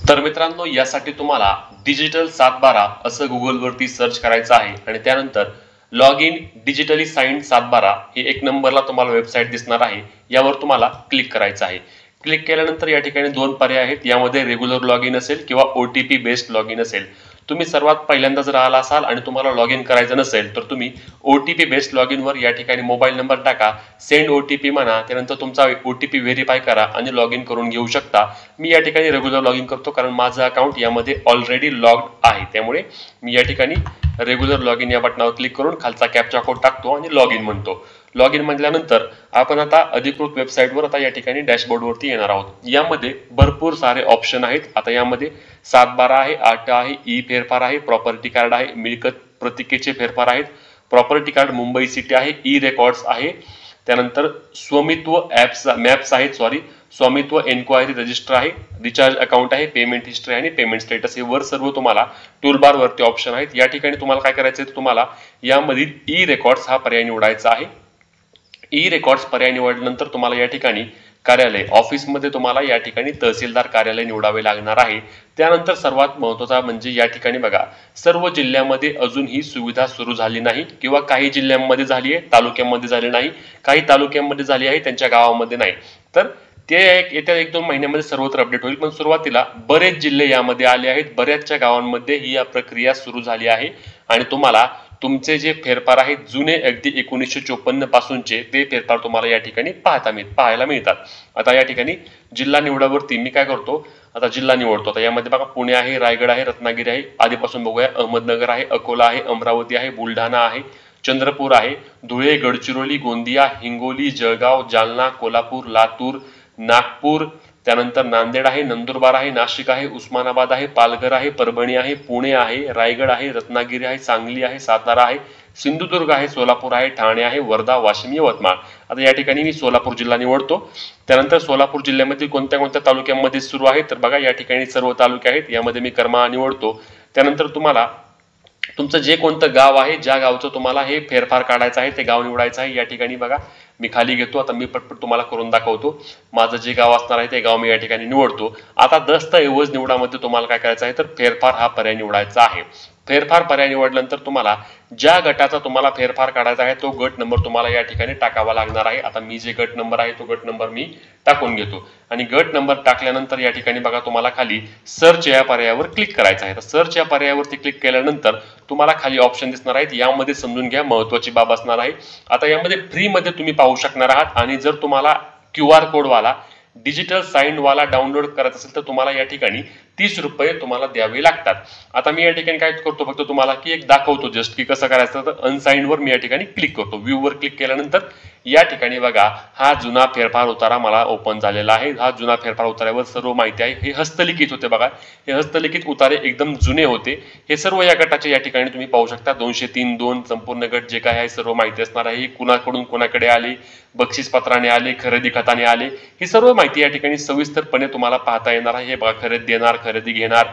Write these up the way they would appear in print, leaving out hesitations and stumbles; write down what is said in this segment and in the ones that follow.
तर मित्रांनो, यासाठी तुम्हाला डिजिटल 712 असं गुगलवरती सर्च करायचं आहे आणि त्यानंतर लॉग इन डिजिटली साइन्ड 712 हे एक नंबरला तुम्हाला वेबसाईट दिसणार आहे. यावर तुम्हाला क्लिक करायचं आहे. क्लिक केल्यानंतर या ठिकाणी दोन पर्याय आहेत. यामध्ये रेग्युलर लॉग इन असेल किंवा OTP बेस्ड लॉग इन असेल. तुम्ही सर्वात पहिल्यांदा जर आला असाल आणि तुम्हाला लॉग इन करायचं नसेल तर तुम्ही OTP बेस्ड लॉग इनवर या ठिकाणी मोबाईल नंबर टाका, सेंड OTP म्हणा, त्यानंतर तुमचा OTP व्हेरीफाय करा आणि लॉग इन करून घेऊ शकता. मी या ठिकाणी रेग्युलर लॉग इन करतो कारण माझं अकाउंट यामध्ये ऑलरेडी लॉग्ड आहे. त्यामुळे मी या ठिकाणी रेग्युलर लॉग इन या बटनावर क्लिक करून खालचा कॅप्चा कोड टाकतो आणि लॉग इन म्हणतो. लॉग इन म्हटल्यानंतर आपण आता अधिकृत वेबसाईटवर आता या ठिकाणी डॅशबोर्डवरती येणार आहोत. यामध्ये भरपूर सारे ऑप्शन आहेत. आता यामध्ये 712 आहे, 8 आहे, ई फेरफार आहे, प्रॉपर्टी कार्ड आहे, मिळकत प्रतिकेचे फेरफार आहेत, प्रॉपर्टी कार्ड मुंबई सिटी आहे, ई रेकॉर्ड्स आहे, त्यानंतर स्वामित्व मॅप्स आहेत, स्वामित्व एन्क्वायरी रजिस्टर आहे, रिचार्ज अकाउंट आहे, पेमेंट हिस्ट्री आणि पेमेंट स्टेटस हे वर सर्व तुम्हाला टूलबार वरती ऑप्शन आहेत. या ठिकाणी तुम्हाला काय करायचं आहे, तुम्हाला यामधील ई रेकॉर्ड्स हा पर्याय निवडायचा आहे. ई रेकॉर्ड्स पर्याय निवडल्यानंतर तुम्हाला या ठिकाणी कार्यालय ऑफिसमध्ये तुम्हाला या ठिकाणी तहसीलदार कार्यालय निवडावे लागणार आहे. त्यानंतर सर्वात महत्त्वाचा म्हणजे या ठिकाणी बघा, सर्व जिल्ह्यामध्ये अजून ही सुविधा सुरू झाली नाही किंवा काही जिल्ह्यांमध्ये झाली आहे, तालुक्यांमध्ये झाली नाही, काही तालुक्यांमध्ये झाली आहे, त्यांच्या गावामध्ये नाही. तर ते येत्या 1-2 महिन्यामध्ये सर्वत्र अपडेट होईल. पण सुरुवातीला बरेच जिल्हे यामध्ये आले आहेत, बऱ्याचशा गावांमध्ये ही प्रक्रिया सुरू झाली आहे आणि तुम्हाला तुमचे जे फेरफार आहेत जुने अगदी 1954 पासूनचे ते फेरफार तुम्हाला या ठिकाणी पाहायला मिळतात. आता या ठिकाणी जिल्हा निवडावरती मी काय करतो, आता जिल्हा निवडतो. आता यामध्ये बघा, पुणे आहे, रायगड आहे, रत्नागिरी आहे, आधीपासून बघूया, अहमदनगर आहे, अकोला आहे, अमरावती आहे, बुलढाणा आहे, चंद्रपूर आहे, धुळे, गडचिरोली, गोंदिया, हिंगोली, जळगाव, जालना, कोल्हापूर, लातूर, नागपूर, त्यानंतर नांदेड आहे, नंदुरबार आहे, नाशिक आहे, उस्मानाबाद आहे, पालघर आहे, परभणी आहे, पुणे आहे, रायगड आहे, रत्नागिरी आहे, सांगली आहे, सातारा आहे, सिंधुदुर्ग आहे, सोलापूर आहे, ठाणे आहे, वर्धा, वाशिम, यवतमाळ. आता या ठिकाणी मी सोलापूर जिल्हा निवडतो. त्यानंतर सोलापूर जिल्ह्यामध्ये कोणत्या कोणत्या तालुक्यांमध्ये सुरू आहे, तर बघा या ठिकाणी सर्व तालुके आहेत. यामध्ये मी करमाळा निवडतो. त्यानंतर तुम्हाला तुमचं जे कोणतं गाव आहे, ज्या गावचं तुम्हाला हे फेरफार काढायचं आहे ते गाव निवडायचं आहे. या ठिकाणी बघा मी खाली घेतो. आता मी पटपट तुम्हाला करून दाखवतो. माझं जे गाव असणार आहे ते गाव मी या ठिकाणी निवडतो. आता दस्तऐवज निवडामध्ये तुम्हाला काय करायचं आहे, तर फेरफार हा पर्याय निवडायचा आहे. फेरफार पर्याय निवडल्यानंतर तुम्हाला ज्या गटाचा तुम्हाला फेरफार काढायचा आहे तो गट नंबर तुम्हाला या ठिकाणी टाकावा लागणार आहे. आता मी जे गट नंबर आहे तो गट नंबर मी टाकून घेतो आणि गट नंबर टाकल्यानंतर या ठिकाणी बघा तुम्हाला खाली सर्च या पर्यायावर क्लिक करायचं आहे. तर सर्च या पर्यायावरती क्लिक केल्यानंतर तुम्हाला खाली ऑप्शन दिसणार आहेत. यामध्ये समजून घ्या महत्त्वाची बाब असणार आहे. आता यामध्ये फ्रीमध्ये तुम्ही पाहू शकणार आहात आणि जर तुम्हाला QR कोड वाला डिजिटल साइन्ड वाला डाउनलोड करायचा असेल तर तुम्हाला या ठिकाणी 30 रुपये तुम्हाला द्यावे लागतात. आता मी या ठिकाणी काय करतो, फक्त तुम्हाला की एक दाखवतो जस्ट की कसं करायचं. तर अनसाइन्ड वर मी या ठिकाणी क्लिक करतो. व्ह्यू वर क्लिक केल्यानंतर या ठिकाणी बघा हा जुना फेरफार उतारा मला ओपन झालेला आहे. हा जुना फेरफार उतार्यावर सर्व माहिती आहे. हे हस्तलिखित होते बघा, हे हस्तलिखित उतारे एकदम जुने होते. हे सर्व या गटाचे या ठिकाणी तुम्ही पाहू शकता. 203-2 संपूर्ण गट जे काय आहे सर्व माहिती असणार आहे. कुणाकडून कोणाकडे आले, बक्षीस पत्राने आले, खरेदी खताने आले, ही सर्व माहिती या ठिकाणी सविस्तरपणे तुम्हाला पाहता येणार आहे. हे बघा, खरेदी देणार, खरेदी घेणार,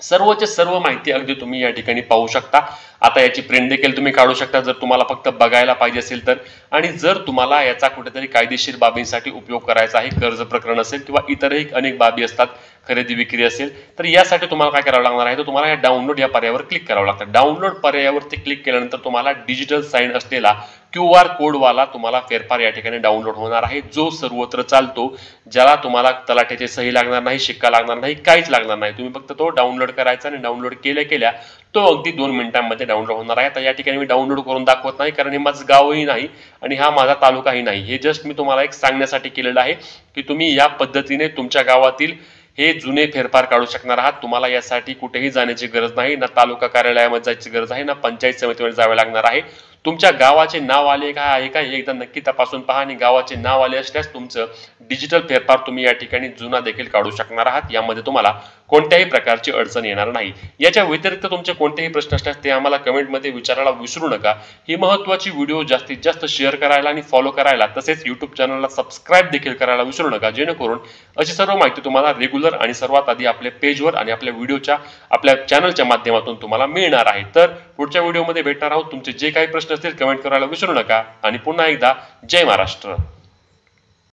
सर्वचे सर्व माहिती अगदी तुम्ही या ठिकाणी पाहू शकता. आता याची प्रिंट देखील तुम्ही काढू शकता जर तुम्हाला फक्त बघायला पाहिजे असेल तर. आणि जर तुम्हाला याचा कुठेतरी कायदेशीर बाबींसाठी उपयोग करायचा आहे, कर्ज प्रकरण असेल किंवा इतरही अनेक बाबी असतात, खरेदी विक्री असेल, तर यासाठी तुम्हाला काय करावं लागणार आहे, तर तुम्हाला या डाउनलोड या पर्यायावर क्लिक करावं लागतं. डाउनलोड पर्यायावरती क्लिक केल्यानंतर तुम्हाला डिजिटल साइन असलेला QR कोड वाला तुम्हाला फेरफार या ठिकाणी डाउनलोड होणार आहे, जो सर्वत्र चालतो, ज्याला तुम्हाला तलाठ्याची सही लागणार नाही, शिक्का लागणार नाही, काहीच लागणार नाही. तुम्ही फक्त तो डाउनलोड करायचा आणि डाउनलोड केल्या तो अगदी 2 मिनिटांमध्ये डाउनलोड होणार आहे. तर या ठिकाणी मी डाउनलोड करून दाखवत नाही कारण हे माझं गावही नाही आणि हा माझा तालुकाही नाही. हे जस्ट मी तुम्हाला एक सांगण्यासाठी केलेलं आहे की तुम्ही या पद्धतीने तुमच्या गावातील हे जुने फेरफार काढू शकणार आहात. तुम्हाला यासाठी कुठेही जाण्याची गरज नाही, ना तालुका कार्यालयामध्ये जायची गरज आहे, ना पंचायत समितीमध्ये जावे लागणार आहे. तुमच्या गावाचे नाव आले का आहे का हे एकदा नक्की तपासून पहा आणि गावाचे नाव आले असल्यास तुमचं डिजिटल फेरफार तुम्ही या ठिकाणी जुना देखील काढू शकणार आहात. यामध्ये तुम्हाला कोणत्याही प्रकारची अडचण येणार नाही. याच्या व्यतिरिक्त तुमचे कोणतेही प्रश्न असल्यास ते आम्हाला कमेंटमध्ये विचारायला विसरू नका. ही महत्त्वाची व्हिडिओ जास्तीत जास्त शेअर करायला आणि फॉलो करायला, तसेच YouTube चॅनलला सबस्क्राईब देखील करायला विसरू नका, जेणेकरून अशी सर्व माहिती तुम्हाला रेग्युलर आणि सर्वात आधी आपल्या पेजवर आणि आपल्या व्हिडिओच्या आपल्या चॅनलच्या माध्यमातून तुम्हाला मिळणार आहे. तर पुढच्या व्हिडिओमध्ये भेटणार आहोत. तुमचे जे काही प्रश्न असतील कमेंट करायला विसरू नका आणि पुन्हा एकदा जय महाराष्ट्र.